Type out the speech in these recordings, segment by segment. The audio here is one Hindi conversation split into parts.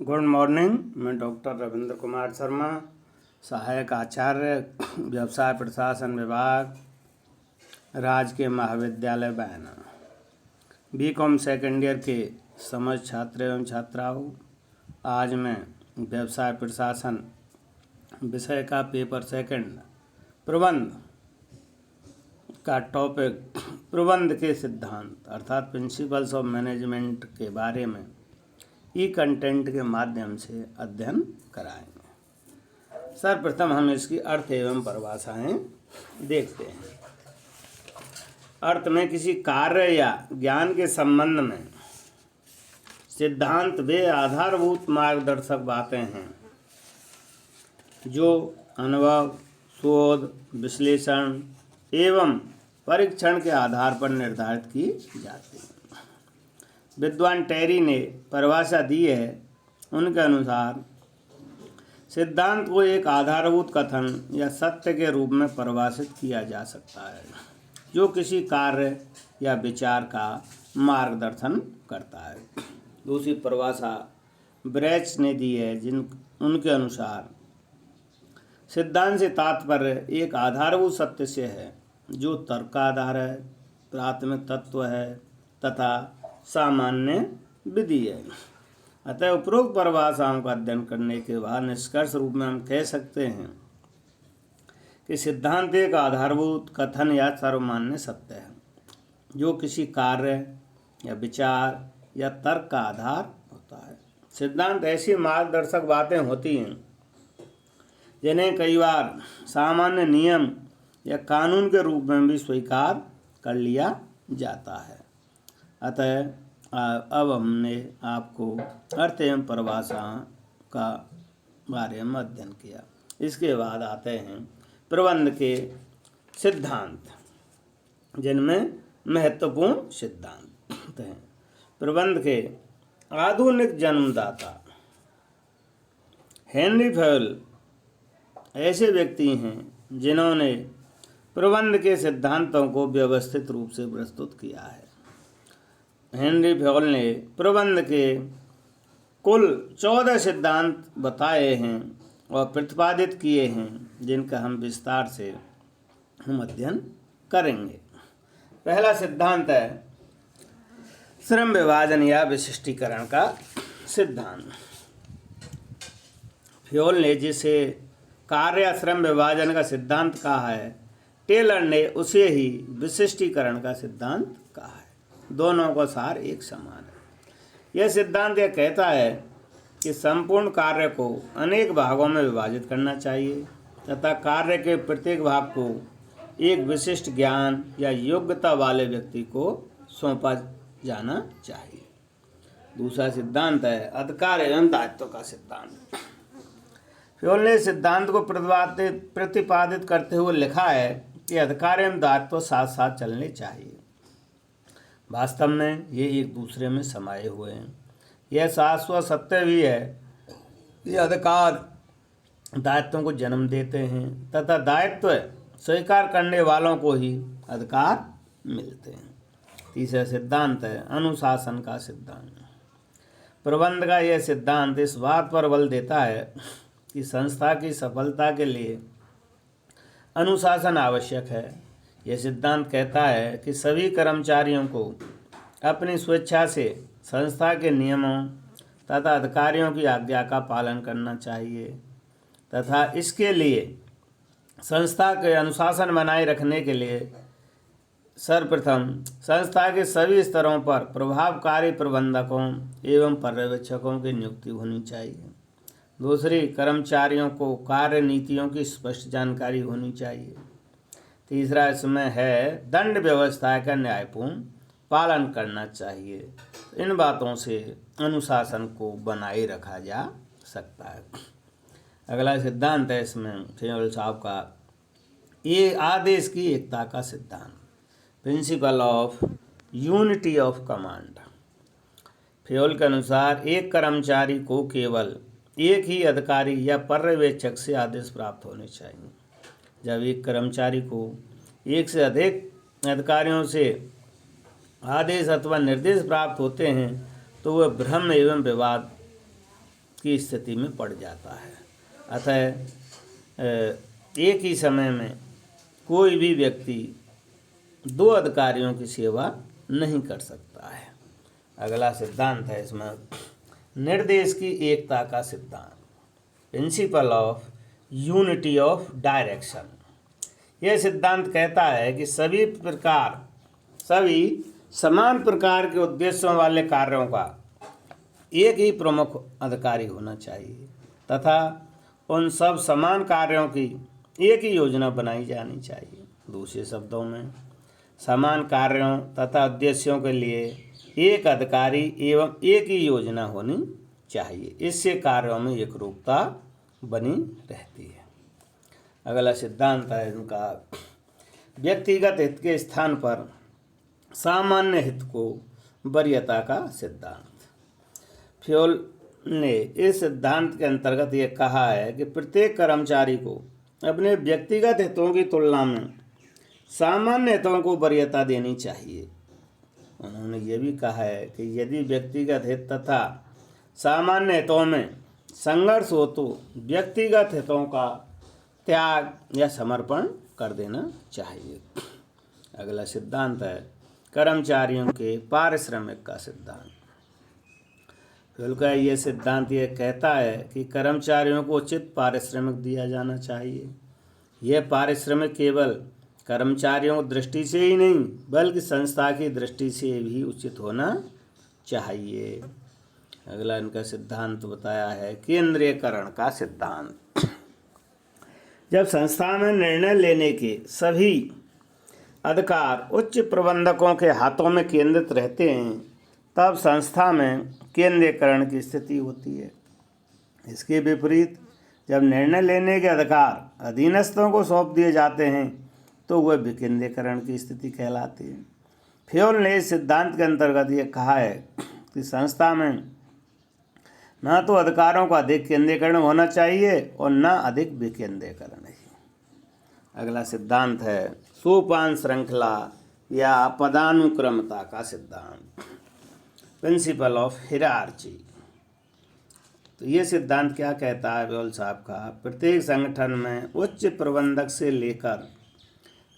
Good morning. मैं डॉक्टर रविंद्र कुमार शर्मा, सहायक आचार्य, व्यवसाय प्रशासन विभाग, राजकीय महाविद्यालय बयाना। बीकॉम सेकेंड ईयर के समस्त छात्र एवं छात्राओं, आज मैं व्यवसाय प्रशासन विषय का पेपर सेकंड प्रबंध का टॉपिक प्रबंध के सिद्धांत अर्थात प्रिंसिपल्स ऑफ मैनेजमेंट के बारे में ई कंटेंट के माध्यम से अध्ययन कराएंगे। सर्वप्रथम हम इसकी अर्थ एवं परिभाषाएं देखते हैं। अर्थ में किसी कार्य या ज्ञान के संबंध में सिद्धांत वे आधारभूत मार्गदर्शक बातें हैं जो अनुभव, शोध, विश्लेषण एवं परीक्षण के आधार पर निर्धारित की जाती हैं। विद्वान टेरी ने परिभाषा दी है। उनके अनुसार सिद्धांत को एक आधारभूत कथन या सत्य के रूप में परिभाषित किया जा सकता है जो किसी कार्य या विचार का मार्गदर्शन करता है। दूसरी परिभाषा ब्रेच ने दी है, उनके अनुसार सिद्धांत से तात्पर्य एक आधारभूत सत्य से है जो तर्काधार है, प्राथमिक तत्व है तथा सामान्य विधि है। अतः उपरोक्त परिभाषाओं का अध्ययन करने के बाद निष्कर्ष रूप में हम कह सकते हैं कि सिद्धांत एक आधारभूत कथन या सर्वमान्य सत्य है जो किसी कार्य या विचार या तर्क का आधार होता है। सिद्धांत ऐसी मार्गदर्शक बातें होती हैं जिन्हें कई बार सामान्य नियम या कानून के रूप में भी स्वीकार कर लिया जाता है। अतः अब हमने आपको अर्थ एवं परिभाषा का बारे में अध्ययन किया। इसके बाद आते हैं प्रबंध के सिद्धांत, जिनमें महत्वपूर्ण सिद्धांत हैं। प्रबंध के आधुनिक जन्मदाता हेनरी फेयल ऐसे व्यक्ति हैं जिन्होंने प्रबंध के सिद्धांतों को व्यवस्थित रूप से प्रस्तुत किया है। हेनरी फेयल ने प्रबंध के कुल 14 सिद्धांत बताए हैं और प्रतिपादित किए हैं जिनका हम विस्तार से अध्ययन करेंगे। पहला सिद्धांत है श्रम विभाजन या विशिष्टीकरण का सिद्धांत। फेयल ने जिसे कार्य या श्रम विभाजन का सिद्धांत कहा है, टेलर ने उसे ही विशिष्टीकरण का सिद्धांत कहा है। दोनों का सार एक समान है। यह सिद्धांत यह कहता है कि संपूर्ण कार्य को अनेक भागों में विभाजित करना चाहिए तथा कार्य के प्रत्येक भाग को एक विशिष्ट ज्ञान या योग्यता वाले व्यक्ति को सौंपा जाना चाहिए। दूसरा सिद्धांत है अधिकार एवं दायित्व का सिद्धांत। फेयल ने सिद्धांत को प्रतिपादित करते हुए लिखा है कि अधिकार एवं दायित्व साथ साथ चलने चाहिए। वास्तव में ये एक दूसरे में समाये हुए हैं। यह शाश्वत सत्य भी है कि अधिकार दायित्वों को जन्म देते हैं तथा दायित्व स्वीकार करने वालों को ही अधिकार मिलते हैं। तीसरा सिद्धांत है अनुशासन का सिद्धांत। प्रबंध का यह सिद्धांत इस बात पर बल देता है कि संस्था की सफलता के लिए अनुशासन आवश्यक है। यह सिद्धांत कहता है कि सभी कर्मचारियों को अपनी स्वेच्छा से संस्था के नियमों तथा अधिकारियों की आज्ञा का पालन करना चाहिए तथा इसके लिए संस्था के अनुशासन बनाए रखने के लिए सर्वप्रथम संस्था के सभी स्तरों पर प्रभावकारी प्रबंधकों एवं पर्यवेक्षकों की नियुक्ति होनी चाहिए। दूसरी, कर्मचारियों को कार्य नीतियों की स्पष्ट जानकारी होनी चाहिए। तीसरा इसमें है दंड व्यवस्था का न्यायपूर्ण पालन करना चाहिए। इन बातों से अनुशासन को बनाए रखा जा सकता है। अगला सिद्धांत है इसमें फेयल साहब का ये आदेश की एकता का सिद्धांत, principle of unity of command. Fayol के अनुसार एक कर्मचारी को केवल एक ही अधिकारी या पर्यवेक्षक से आदेश प्राप्त होने चाहिए। जब एक कर्मचारी को एक से अधिक अधिकारियों से आदेश अथवा निर्देश प्राप्त होते हैं तो वह भ्रम एवं विवाद की स्थिति में पड़ जाता है। अतः एक ही समय में कोई भी व्यक्ति 2 अधिकारियों की सेवा नहीं कर सकता है। अगला सिद्धांत है इसमें निर्देश की एकता का सिद्धांत, principle of unity of direction. यह सिद्धांत कहता है कि सभी समान प्रकार के उद्देश्यों वाले कार्यों का एक ही प्रमुख अधिकारी होना चाहिए तथा उन सब समान कार्यों की एक ही योजना बनाई जानी चाहिए। दूसरे शब्दों में समान कार्यों तथा उद्देश्यों के लिए एक अधिकारी एवं एक ही योजना होनी चाहिए। इससे कार्यों में एकरूपता बनी रहती है। अगला सिद्धांत है इनका व्यक्तिगत हित के स्थान पर सामान्य हित को वरीयता का सिद्धांत। फ्योल ने इस सिद्धांत के अंतर्गत ये कहा है कि प्रत्येक कर्मचारी को अपने व्यक्तिगत हितों की तुलना में सामान्य हितों को वरीयता देनी चाहिए। उन्होंने ये भी कहा है कि यदि व्यक्तिगत हित तथा सामान्य हितों में संघर्ष हो तो व्यक्तिगत हितों का त्याग या समर्पण कर देना चाहिए। अगला सिद्धांत है कर्मचारियों के पारिश्रमिक का सिद्धांत। फ्योल का ये सिद्धांत ये कहता है कि कर्मचारियों को उचित पारिश्रमिक दिया जाना चाहिए। यह पारिश्रमिक केवल कर्मचारियों की दृष्टि से ही नहीं बल्कि संस्था की दृष्टि से भी उचित होना चाहिए। अगला इनका सिद्धांत बताया है केंद्रीयकरण का सिद्धांत। जब संस्था में निर्णय लेने के सभी अधिकार उच्च प्रबंधकों के हाथों में केंद्रित रहते हैं तब संस्था में केंद्रीयकरण की स्थिति होती है। इसके विपरीत जब निर्णय लेने के अधिकार अधीनस्थों को सौंप दिए जाते हैं तो वह विकेंद्रीकरण की स्थिति कहलाती है। फ्योल ने इस सिद्धांत के अंतर्गत ये कहा है कि संस्था में न तो अधिकारों का अधिक केंद्रीकरण होना चाहिए और न अधिक विकेंद्रीकरण ही। अगला सिद्धांत है सोपान श्रृंखला या पदानुक्रमता का सिद्धांत, प्रिंसिपल ऑफ हिरार्ची। तो ये सिद्धांत क्या कहता है फ्योल साहब का, प्रत्येक संगठन में उच्च प्रबंधक से लेकर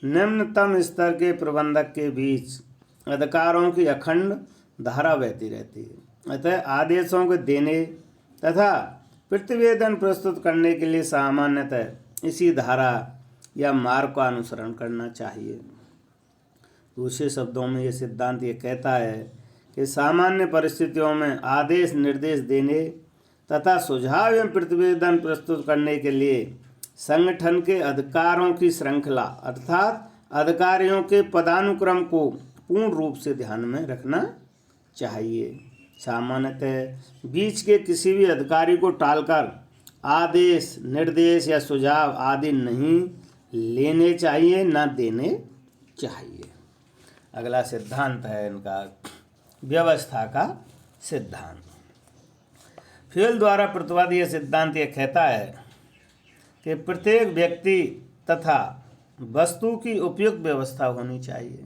निम्नतम स्तर के प्रबंधक के बीच अधिकारों की अखंड धारा बहती रहती है। अतः आदेशों को देने तथा प्रतिवेदन प्रस्तुत करने के लिए सामान्यतः इसी धारा या मार्ग का अनुसरण करना चाहिए। दूसरे शब्दों में ये सिद्धांत ये कहता है कि सामान्य परिस्थितियों में आदेश निर्देश देने तथा सुझाव एवं प्रतिवेदन प्रस्तुत करने के लिए संगठन के अधिकारों की श्रृंखला अर्थात अधिकारियों के पदानुक्रम को पूर्ण रूप से ध्यान में रखना चाहिए। सामान्यतः बीच के किसी भी अधिकारी को टालकर आदेश निर्देश या सुझाव आदि नहीं लेने चाहिए न देने चाहिए। अगला सिद्धांत है इनका व्यवस्था का सिद्धांत। फ्योल द्वारा प्रतिपादित यह सिद्धांत यह कहता है कि प्रत्येक व्यक्ति तथा वस्तु की उपयुक्त व्यवस्था होनी चाहिए।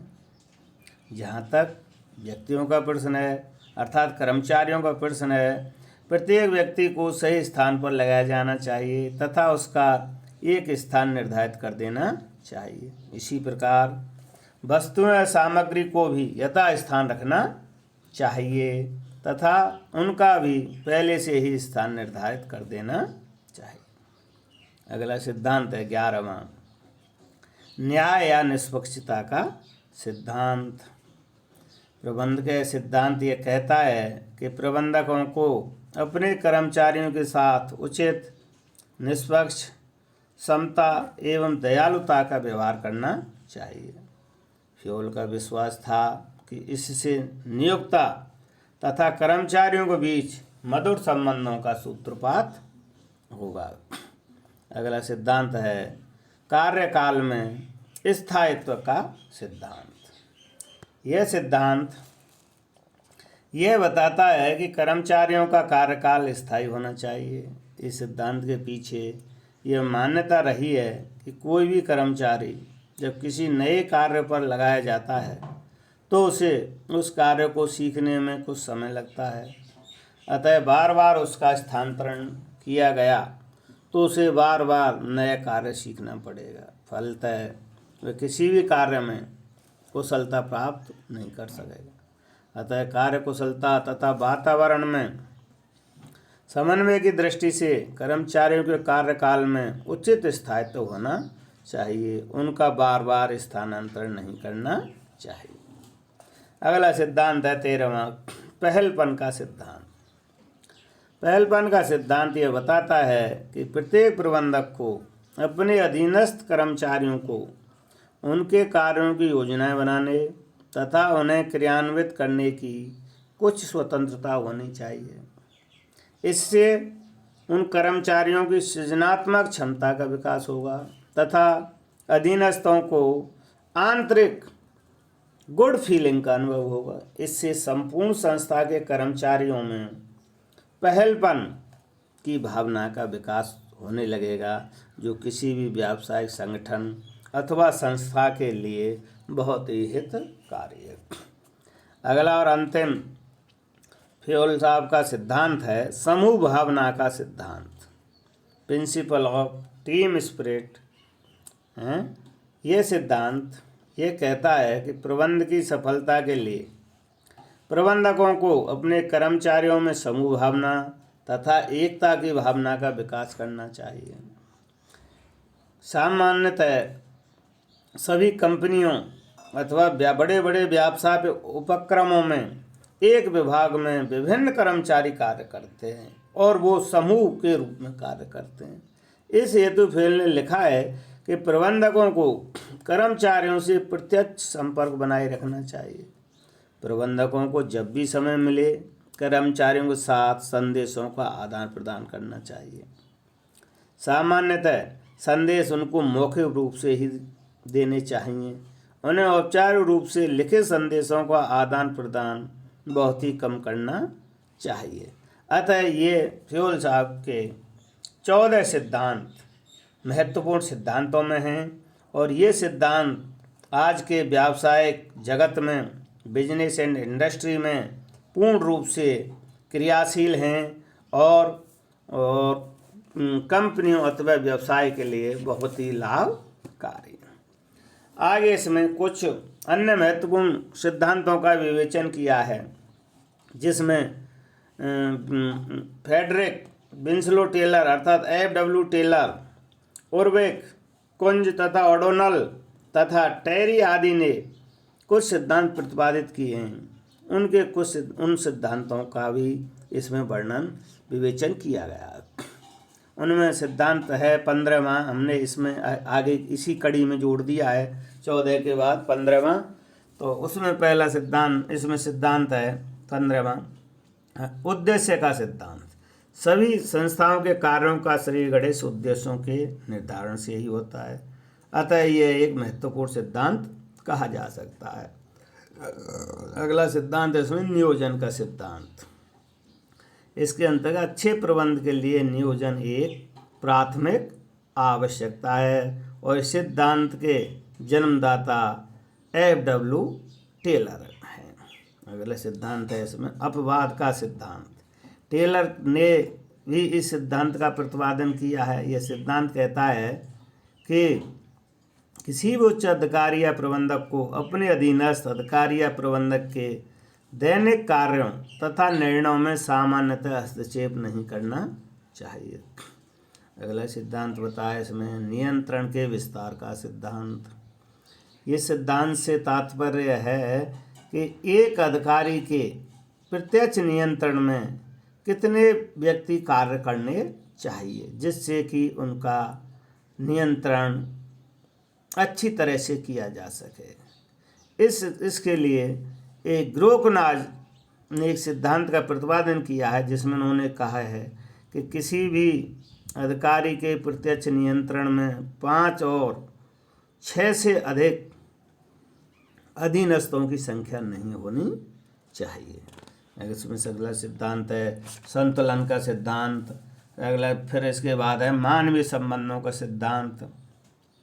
जहाँ तक व्यक्तियों का प्रश्न है अर्थात कर्मचारियों का प्रश्न है, प्रत्येक व्यक्ति को सही स्थान पर लगाया जाना चाहिए तथा उसका एक स्थान निर्धारित कर देना चाहिए। इसी प्रकार वस्तुओं या सामग्री को भी यथा स्थान रखना चाहिए तथा उनका भी पहले से ही स्थान निर्धारित कर देना चाहिए। अगला सिद्धांत है 11वां न्याय या निष्पक्षता का सिद्धांत। प्रबंधक का सिद्धांत ये कहता है कि प्रबंधकों को अपने कर्मचारियों के साथ उचित निष्पक्ष समता एवं दयालुता का व्यवहार करना चाहिए। फ्योल का विश्वास था कि इससे नियोक्ता तथा कर्मचारियों के बीच मधुर संबंधों का सूत्रपात होगा। अगला सिद्धांत है कार्यकाल में स्थायित्व का सिद्धांत। यह सिद्धांत यह बताता है कि कर्मचारियों का कार्यकाल स्थायी होना चाहिए। इस सिद्धांत के पीछे यह मान्यता रही है कि कोई भी कर्मचारी जब किसी नए कार्य पर लगाया जाता है तो उसे उस कार्य को सीखने में कुछ समय लगता है। अतः बार बार उसका स्थानांतरण किया गया तो उसे बार बार नया कार्य सीखना पड़ेगा। फलतः वह किसी भी कार्य में कुशलता प्राप्त नहीं कर सकेगा। अतः कार्य कुशलता तथा वातावरण में समन्वय की दृष्टि से कर्मचारियों के कार्यकाल में उचित स्थायित्व होना चाहिए, उनका बार बार स्थानांतरण नहीं करना चाहिए। अगला सिद्धांत है 13वां, पहलपन का सिद्धांत। पहलपन का सिद्धांत यह बताता है कि प्रत्येक प्रबंधक को अपने अधीनस्थ कर्मचारियों को उनके कार्यों की योजनाएं बनाने तथा उन्हें क्रियान्वित करने की कुछ स्वतंत्रता होनी चाहिए। इससे उन कर्मचारियों की सृजनात्मक क्षमता का विकास होगा तथा अधीनस्थों को आंतरिक गुड फीलिंग का अनुभव होगा। इससे संपूर्ण संस्था के कर्मचारियों में पहलपन की भावना का विकास होने लगेगा, जो किसी भी व्यावसायिक संगठन अथवा संस्था के लिए बहुत ही हितकारी है। अगला और अंतिम फ्योल साहब का सिद्धांत है समूह भावना का सिद्धांत, प्रिंसिपल ऑफ टीम स्पिरिट है। ये सिद्धांत ये कहता है कि प्रबंध की सफलता के लिए प्रबंधकों को अपने कर्मचारियों में समूह भावना तथा एकता की भावना का विकास करना चाहिए। सामान्यतः सभी कंपनियों अथवा बड़े बड़े व्यवसाय उपक्रमों में एक विभाग में विभिन्न कर्मचारी कार्य करते हैं और वो समूह के रूप में कार्य करते हैं। इस हेतु फेल ने लिखा है कि प्रबंधकों को कर्मचारियों से प्रत्यक्ष संपर्क बनाए रखना चाहिए। प्रबंधकों को जब भी समय मिले कर्मचारियों के साथ संदेशों का आदान प्रदान करना चाहिए। सामान्यतः संदेश उनको मौखिक रूप से ही देने चाहिए। उन्हें औपचारिक रूप से लिखित संदेशों का आदान प्रदान बहुत ही कम करना चाहिए। अतः ये फ्योल साहब के 14 सिद्धांत महत्वपूर्ण सिद्धांतों में हैं और ये सिद्धांत आज के व्यावसायिक जगत में बिजनेस एंड इंडस्ट्री में पूर्ण रूप से क्रियाशील हैं और कंपनियों अथवा व्यवसाय के लिए बहुत ही लाभकारी हैं। आगे इसमें कुछ अन्य महत्वपूर्ण सिद्धांतों का विवेचन किया है, जिसमें फ्रेडरिक विंस्लो टेलर अर्थात F.W. टेलर, उर्विक, कुंज तथा ओडोनल तथा टेरी आदि ने कुछ सिद्धांत प्रतिपादित किए हैं। उनके कुछ उन सिद्धांतों का भी इसमें वर्णन विवेचन किया गया। उनमें सिद्धांत है 15वां, हमने इसमें आगे इसी कड़ी में जोड़ दिया है 14 के बाद 15वां। तो उसमें पहला सिद्धांत इसमें सिद्धांत है 15वां, उद्देश्य का सिद्धांत। सभी संस्थाओं के कार्यों का शरीर गणेश उद्देश्यों के निर्धारण से ही होता है, अतः यह एक महत्वपूर्ण सिद्धांत कहा जा सकता है। अगला सिद्धांत है इसमें नियोजन का सिद्धांत। इसके अंतर्गत अच्छे प्रबंध के लिए नियोजन एक प्राथमिक आवश्यकता है और इस सिद्धांत के जन्मदाता F.W. टेलर हैं। अगला सिद्धांत है इसमें अपवाद का सिद्धांत। टेलर ने भी इस सिद्धांत का प्रतिपादन किया है। यह सिद्धांत कहता है कि किसी भी उच्च अधिकारी या प्रबंधक को अपने अधीनस्थ अधिकारी या प्रबंधक के दैनिक कार्यों तथा निर्णयों में सामान्यतः हस्तक्षेप नहीं करना चाहिए। अगला सिद्धांत बताया इसमें नियंत्रण के विस्तार का सिद्धांत। ये सिद्धांत से तात्पर्य है कि एक अधिकारी के प्रत्यक्ष नियंत्रण में कितने व्यक्ति कार्य करने चाहिए, जिससे कि उनका नियंत्रण अच्छी तरह से किया जा सके। इसके लिए एक ग्रोकनाज ने एक सिद्धांत का प्रतिपादन किया है, जिसमें उन्होंने कहा है कि किसी भी अधिकारी के प्रत्यक्ष नियंत्रण में 5 और 6 से अधिक अधीनस्थों की संख्या नहीं होनी चाहिए। इसमें अगला सिद्धांत है संतुलन का सिद्धांत। अगला फिर इसके बाद है मानवीय संबंधों का सिद्धांत।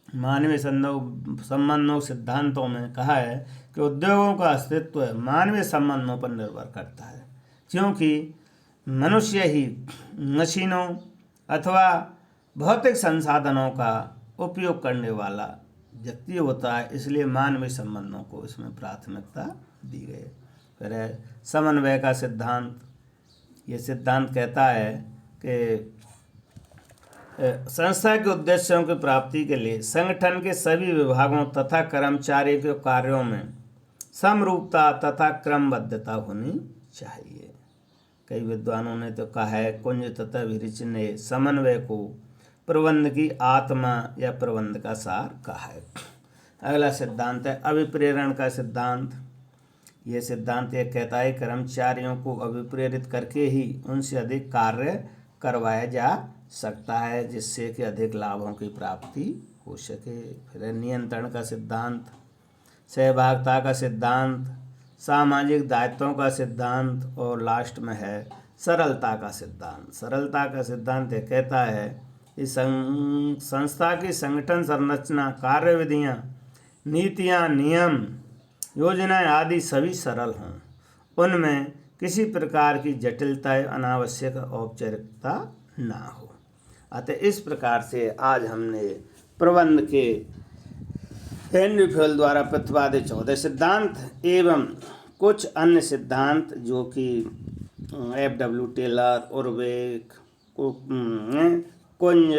मानवीय संबंधों सिद्धांतों में कहा है कि उद्योगों का अस्तित्व मानवीय संबंधों पर निर्भर करता है, क्योंकि मनुष्य ही मशीनों अथवा भौतिक संसाधनों का उपयोग करने वाला व्यक्ति होता है, इसलिए मानवीय संबंधों को इसमें प्राथमिकता दी गई। फिर है समन्वय का सिद्धांत। ये सिद्धांत कहता है कि संस्था के उद्देश्यों की प्राप्ति के लिए संगठन के सभी विभागों तथा कर्मचारियों के कार्यों में समरूपता तथा क्रमबद्धता होनी चाहिए। कई विद्वानों ने तो कहा है कुंज तथा विरिच ने समन्वय को प्रबंध की आत्मा या प्रबंध का सार कहा है। अगला सिद्धांत है अभिप्रेरण का सिद्धांत। यह सिद्धांत यह कहता है कर्मचारियों को अभिप्रेरित करके ही उनसे अधिक कार्य करवाया जा सकता है, जिससे कि अधिक लाभों की प्राप्ति हो सके। फिर नियंत्रण का सिद्धांत, सहभागिता का सिद्धांत, सामाजिक दायित्वों का सिद्धांत और लास्ट में है सरलता का सिद्धांत। सरलता का सिद्धांत ये कहता है कि संस्था की संगठन संरचना, कार्यविधियाँ, नीतियाँ, नियम, योजनाएं आदि सभी सरल हों, उनमें किसी प्रकार की जटिलता या अनावश्यक औपचारिकता ना हो। अतः इस प्रकार से आज हमने प्रबंध के हेनरी फेल द्वारा प्रतिपादित 14 सिद्धांत एवं कुछ अन्य सिद्धांत जो कि F.W. टेलर, उर्वेक, कुंज,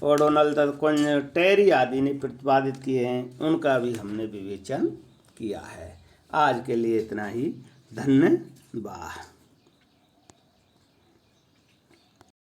ओडोनल तथा कुंज, टेरी आदि ने प्रतिपादित किए हैं, उनका भी हमने विवेचन किया है। आज के लिए इतना ही। धन्यवाद।